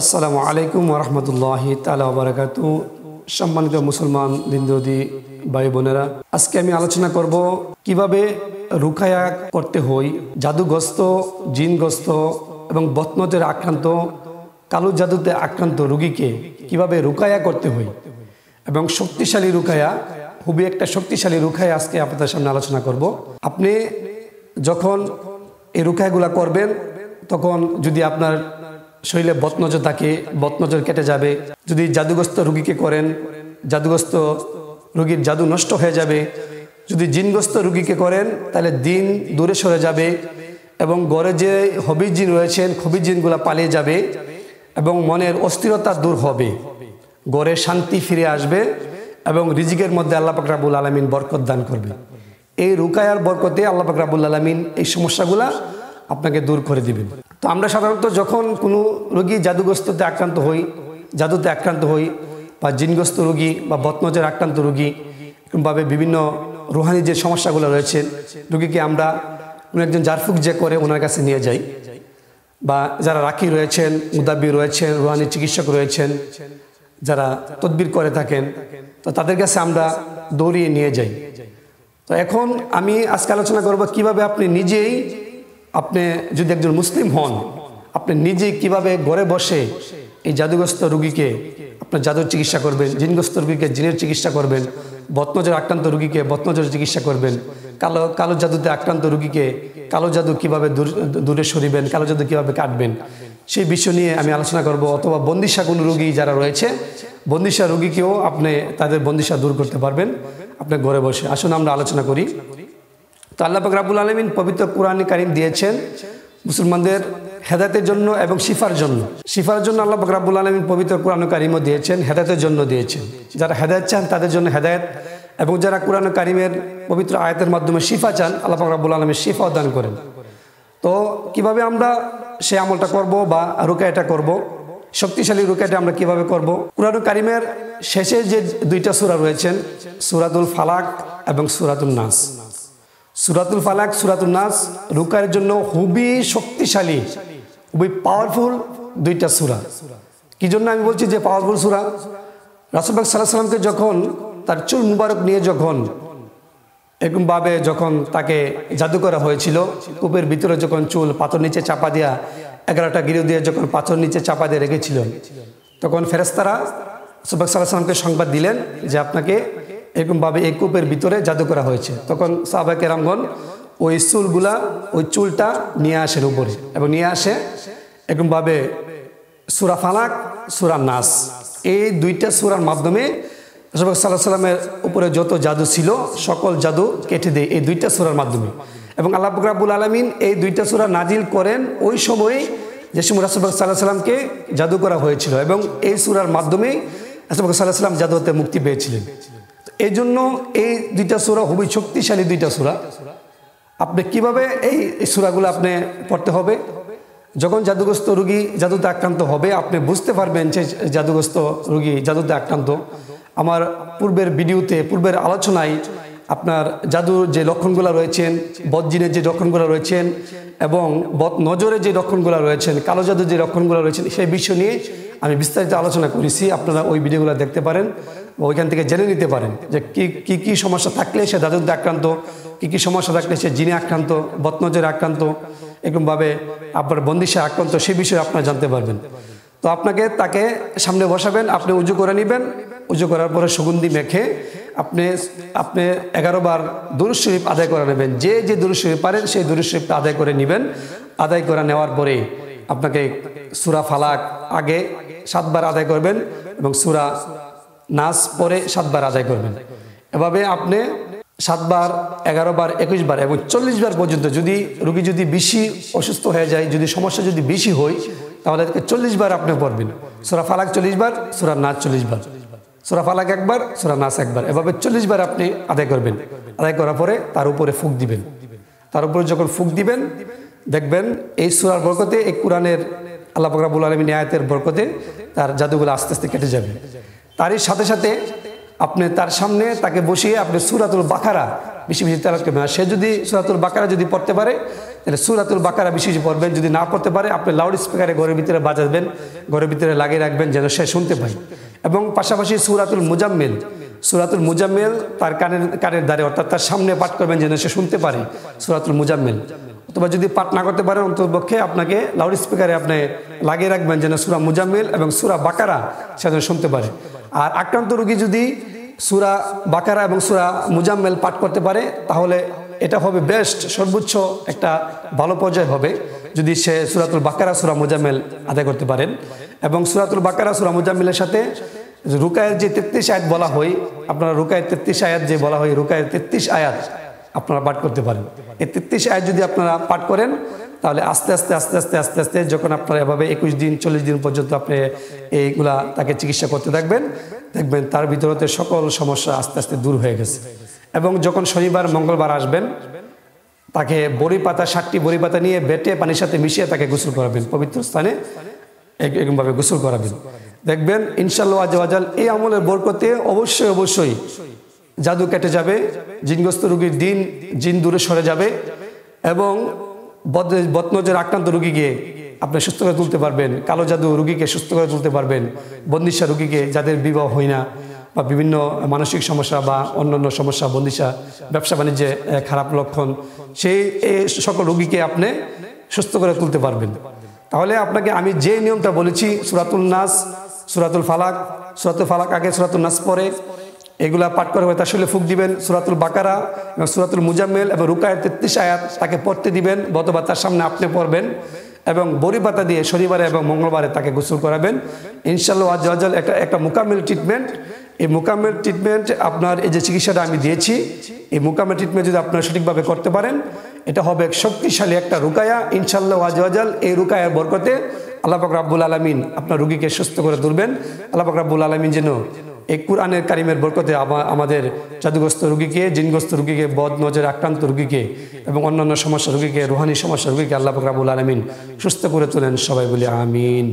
আসসালামু আলাইকুম ওরহমতুল্লাহি তাআলা ওয়া বারাকাতুহু। সম্মানিত মুসলমান দিনদর্দী ভাই বোনেরা, আজকে আমি আলোচনা করব কিভাবে রুকায়া করতে হয় জাদুগ্রস্ত, জিনগ্রস্ত এবং বদনজরে আক্রান্ত, কালো জাদুতে আক্রান্ত রোগীকে কিভাবে রুকায়া করতে হয় এবং শক্তিশালী রুকায়া, খুবই একটা শক্তিশালী রুকায়া আজকে আপনাদের সামনে আলোচনা করব। আপনি যখন এই রুকায়াগুলা করবেন তখন যদি আপনার শরীরে বদনজর থাকে, বদনজর কেটে যাবে। যদি জাদুগ্রস্ত রোগীকে করেন, জাদুগ্রস্ত রোগীর জাদু নষ্ট হয়ে যাবে। যদি জিনগ্রস্ত রোগীকে করেন তাহলে দিন দূরে সরে যাবে এবং ঘরে যে হবিজ জিন রয়েছেন, খবিজ জিনগুলো পালিয়ে যাবে এবং মনের অস্থিরতা দূর হবে, ঘরে শান্তি ফিরে আসবে এবং রিজিকের মধ্যে আল্লাহ পাক রব্বুল আলামিন বরকত দান করবে। এই রুকায়ার বরকতে আল্লাহ পাক রব্বুল আলামিন এই সমস্যাগুলা আপনাকে দূর করে দিবেন। তো আমরা সাধারণত যখন কোনো রোগী জাদুগ্রস্ততে আক্রান্ত হই, জাদুতে আক্রান্ত হই, বা জিনগ্রস্ত রোগী বা বদনজরে আক্রান্ত রোগী, এরকমভাবে বিভিন্ন রুহানি যে সমস্যাগুলো রয়েছে, রোগীকে আমরা কোনো একজন জারফুক যে করে ওনার কাছে নিয়ে যাই, বা যারা রাখি রয়েছেন, মুদাব্বির রয়েছেন, রুহানি চিকিৎসক রয়েছেন, যারা তদবির করে থাকেন, তো তাদের কাছে আমরা দৌড়িয়ে নিয়ে যাই। তো এখন আমি আজকে আলোচনা করব কিভাবে আপনি নিজেই, আপনি যদি একজন মুসলিম হন, আপনি নিজে কিভাবে ঘরে বসে এই জাদুগ্রস্ত রোগীকে আপনার জাদুর চিকিৎসা করবেন, জিনগ্রস্ত রোগীকে জিনের চিকিৎসা করবেন, বদনজর আক্রান্ত রোগীকে বদনজর চিকিৎসা করবেন, কালো জাদুতে আক্রান্ত রোগীকে কালো জাদু কিভাবে দূরে সরিবেন, কালো জাদু কিভাবে কাটবেন, সেই বিষয় নিয়ে আমি আলোচনা করব। অথবা বন্দিশা কোনো রোগী যারা রয়েছে, বন্দিশা রোগীকেও আপনি তাদের বন্দিশা দূর করতে পারবেন আপনি ঘরে বসে। আসুন আমরা আলোচনা করি। তো আল্লাহ পাক রব্বুল আলামিন পবিত্র কোরআন কারীম দিয়েছেন মুসলমানদের হেদায়েতের জন্য এবং শিফার জন্য। শিফার জন্য আল্লাহ পাক রব্বুল আলামিন পবিত্র কোরআন কারীমও দিয়েছেন, হেদায়েতের জন্য দিয়েছেন। যারা হেদায়েত চান তাদের জন্য হেদায়েত, এবং যারা কোরআন কারীমের পবিত্র আয়াতের মাধ্যমে শিফা চান, আল্লাহ পাক রব্বুল আলামিন শিফাও দান করেন। তো কিভাবে আমরা সেই আমলটা করব বা রুকায়াটা করব, শক্তিশালী রুকায়াটা আমরা কিভাবে করব? কোরআন কারীমের শেষে যে দুইটা সূরা রয়েছেন, সূরাতুল ফালাক এবং সূরাতুন নাস। সূরাতুল ফালাক, সূরাতুন নাস রুকায়ের জন্য খুবই শক্তিশালী, খুবই পাওয়ারফুল দুইটা সূরা। কি জন্য আমি বলছি যে পাওয়ারফুল সূরা? রাসূল পাক সাল্লাল্লাহু আলাইহি ওয়াসাল্লামকে যখন তার চুল মুবারক নিয়ে এরকমভাবে যখন তাকে জাদু করা হয়েছিল, কূপের ভিতরে যখন চুল পাথর নিচে চাপা দিয়া 11টা গিরু দিয়ে যখন পাথর নিচে চাপা দিয়ে রেখেছিলেন, তখন ফেরেশতারা রাসূল পাক সাল্লাল্লাহু আলাইহি ওয়াসাল্লামকে সংবাদ দিলেন যে আপনাকে এরকমভাবে এই কূপের ভিতরে জাদু করা হয়েছে। তখন সাহাবা কেরামগণ ওই চুলটা নিয়ে আসেন উপরে, এবং নিয়ে আসে এরকমভাবে সূরা ফালাক, সূরা নাস, এই দুইটা সূরার মাধ্যমে রাসূল সাল্লাল্লাহু আলাইহি ওয়াসাল্লামের উপরে যত জাদু ছিল সকল জাদু কেটে দেয় এই দুইটা সূরার মাধ্যমে। এবং আল্লাহ পাক রব্বুল আলামিন এই দুইটা সূরা নাজিল করেন ওই সময়ে যে সময় রাসূল সাল্লাল্লাহু আলাইহি ওয়াসাল্লামকে জাদু করা হয়েছিল, এবং এই সূরার মাধ্যমে রাসূল সাল্লাল্লাহু আলাইহি ওয়াসাল্লাম জাদু হতে মুক্তি পেয়েছিলেন। এই জন্য এই দুইটা সূরা খুবই শক্তিশালী দুইটা সূরা। আপনি কিভাবে এই সূরাগুলো আপনি পড়তে হবে? যখন জাদুগ্রস্ত রোগী জাদুতে আক্রান্ত হবে, আপনি বুঝতে পারবেন যে জাদুগ্রস্ত রোগী জাদুতে আক্রান্ত। আমার পূর্বের ভিডিওতে, পূর্বের আলোচনায় আপনার জাদুর যে লক্ষণগুলো রয়েছেন, বদজিনের যে লক্ষণগুলো রয়েছেন, এবং বদনজরের যে লক্ষণগুলো রয়েছেন, কালো জাদুর যে লক্ষণগুলো রয়েছেন, সেই বিষয় নিয়ে আমি বিস্তারিত আলোচনা করেছি। আপনারা ওই ভিডিওগুলো দেখতে পারেন, ওইখান থেকে জেনে নিতে পারেন যে কি সমস্যা থাকলে সে জাদুতে আক্রান্ত, কি সমস্যা থাকলে সে জিনে আক্রান্ত, বদনজরে আক্রান্ত, এরকমভাবে আপনার বন্দিশা আক্রান্ত, সে বিষয়ে আপনারা জানতে পারবেন। তো তাকে সামনে বসাবেন, আপনি উজু করে নেবেন। উজু করার পরে সুগন্ধি মেখে আপনি 11 বার দুরূদ শরীফ আদায় করে নেবেন। যে দুরূদ শরীফ পারেন সেই দুরূদ শরীফটা আদায় করে নেবেন। আদায় করে নেওয়ার পরে আপনাকে সূরা ফালাক আগে 7 বার আদায় করবেন এবং সূরা নাস পরে 7 বার আদায় করবেন। এভাবে আপনি 7 বার, 11 বার, 21 বার এবং 40 বার পর্যন্ত, যদি রোগী যদি বেশি অসুস্থ হয়ে যায়, যদি সমস্যা যদি বেশি হয়, তাহলে 40 বার আপনি পড়বেন। সূরা ফালাক 40 বার, সূরা নাস 40 বার, সূরা ফালাক 1 বার, সূরা নাস 1 বার, এভাবে 40 বার আপনি আদায় করবেন। আদায় করার পরে তার উপরে ফুঁক দিবেন। তার উপরে যখন ফুঁক দিবেন, দেখবেন এই সূরার বরকতে, এই কোরআনের আল্লাহ পাক রব্বুল আলামিন আয়াতের বরকতে তার জাদুগুলো আস্তে আস্তে কেটে যাবে। তারই সাথে সাথে আপনি তার সামনে তাকে বসিয়ে আপনি সূরাতুল বাকারা বেশি তেলাওয়াত করবেন। আর সে যদি সূরাতুল বাকারা যদি পড়তে পারে তাহলে সূরাতুল বাকারা বেশি বেশি পড়বেন। যদি না পড়তে পারে আপনি লাউড স্পিকারে ঘরের ভিতরে বাজাবেন, ঘরের ভিতরে লাগিয়ে রাখবেন যেন সে শুনতে পায়। এবং পাশাপাশি সূরাতুল মুজাম্মিল তার কানের দ্বারে অর্থাৎ তার সামনে পাঠ করবেন যেন সে শুনতে পারে সূরাতুল মুজাম্মিল। অথবা যদি পাঠ না করতে পারেন অন্ততপক্ষে আপনাকে লাউড স্পিকারে আপনি লাগিয়ে রাখবেন যেন সূরা মুজাম্মিল এবং সূরা বাকারা সে যেন শুনতে পারে। আর আক্রান্ত রোগী যদি সূরা বাকারা এবং সূরা মুজাম্মিল পাঠ করতে পারে তাহলে এটা হবে বেস্ট, সর্বোচ্চ একটা ভালো পর্যায়ে হবে যদি সে সূরাতুল বাকারা সূরা মুজাম্মিল আদায় করতে পারেন। এবং সূরাতুল বাকারা সূরা মুজাম্মিলের সাথে রুকায়ের যে 33 আয়াত বলা হয়, আপনারা রুকায়ের 33 আয়াত যে বলা হয়, রুকায়ের 33 আয়াত আপনারা পাঠ করতে পারেন। এই 33 আয়াত যদি আপনারা পাঠ করেন তাহলে আস্তে আস্তে যখন আপনারা এভাবে 21 দিন 40 দিন পর্যন্ত আপনি এইগুলা তাকে চিকিৎসা করতে থাকবেন, দেখবেন তার ভিতরতে সকল সমস্যা আস্তে আস্তে দূর হয়ে গেছে। এবং যখন শনিবার মঙ্গলবার আসবেন তাকে বড়ি পাতা 60টি বড়ি পাতা নিয়ে বেটে পানির সাথে মিশিয়ে তাকে গোসল করাবেন, পবিত্র স্থানে এরকমভাবে গোসল করাবেন। দেখবেন ইনশাআল্লাহ আজ্জা ওয়া জাল এই আমলের বরকতে অবশ্যই জাদু কেটে যাবে, জিনগ্রস্ত রোগীর জিন দূরে সরে যাবে এবং বদনজর আক্রান্ত রোগীকে আপনি সুস্থ করে তুলতে পারবেন, কালো জাদু রোগীকে সুস্থ করে তুলতে পারবেন, বন্দিশা রোগীকে যাদের বিবাহ হয় না বা বিভিন্ন মানসিক সমস্যা বা অন্যান্য সমস্যা, বন্দিশা, ব্যবসা বাণিজ্যে খারাপ লক্ষণ, সেই সকল রোগীকে আপনি সুস্থ করে তুলতে পারবেন। তাহলে আপনাকে আমি যে নিয়মটা বলেছি সূরাতুল নাস, সূরাতুল ফালাক আগে সূরাতুল নাস পরে এগুলা পাঠ করে তার শরীরে ফুঁক দিবেন, সূরাতুল বাকারা এবং সূরাতুল মুজাম্মিল এবং রুকায়ের 33 আয়াত তাকে পড়তে দিবেন অথবা তার সামনে আপনি পড়বেন এবং বড়ি পাতা দিয়ে শনিবারে এবং মঙ্গলবারে তাকে গোসল করাবেন। ইনশাআল্লাহ আজ্জা ওয়া জাল একটা মোকাম্মেল ট্রিটমেন্ট। এই মোকাম্মেল ট্রিটমেন্ট আপনার এই যে চিকিৎসাটা আমি দিয়েছি, এই মোকাম্মেল ট্রিটমেন্ট যদি আপনারা সঠিকভাবে করতে পারেন এটা হবে এক শক্তিশালী একটা রুকায়া। ইনশাআল্লাহ আজ্জা ওয়া জাল এই রুকায়ার বরকতে আল্লাহ পাক রব্বুল আলামিন আপনার রোগীকে সুস্থ করে তুলবেন। আল্লাহ পাক রব্বুল আলামিন যেন এই কুরআনের কারিমের বরকতে আমাদের জাদুগ্রস্ত রোগীকে, জিনগ্রস্ত রোগীকে, বদ নজরে আক্রান্ত রোগীকে এবং অন্যান্য সমস্যা রোগীকে, রুহানি সমস্যা রোগীকে আল্লাহ পাক রব্বুল আলামিন সুস্থ করে তোলেন। সবাই বলি আমিন।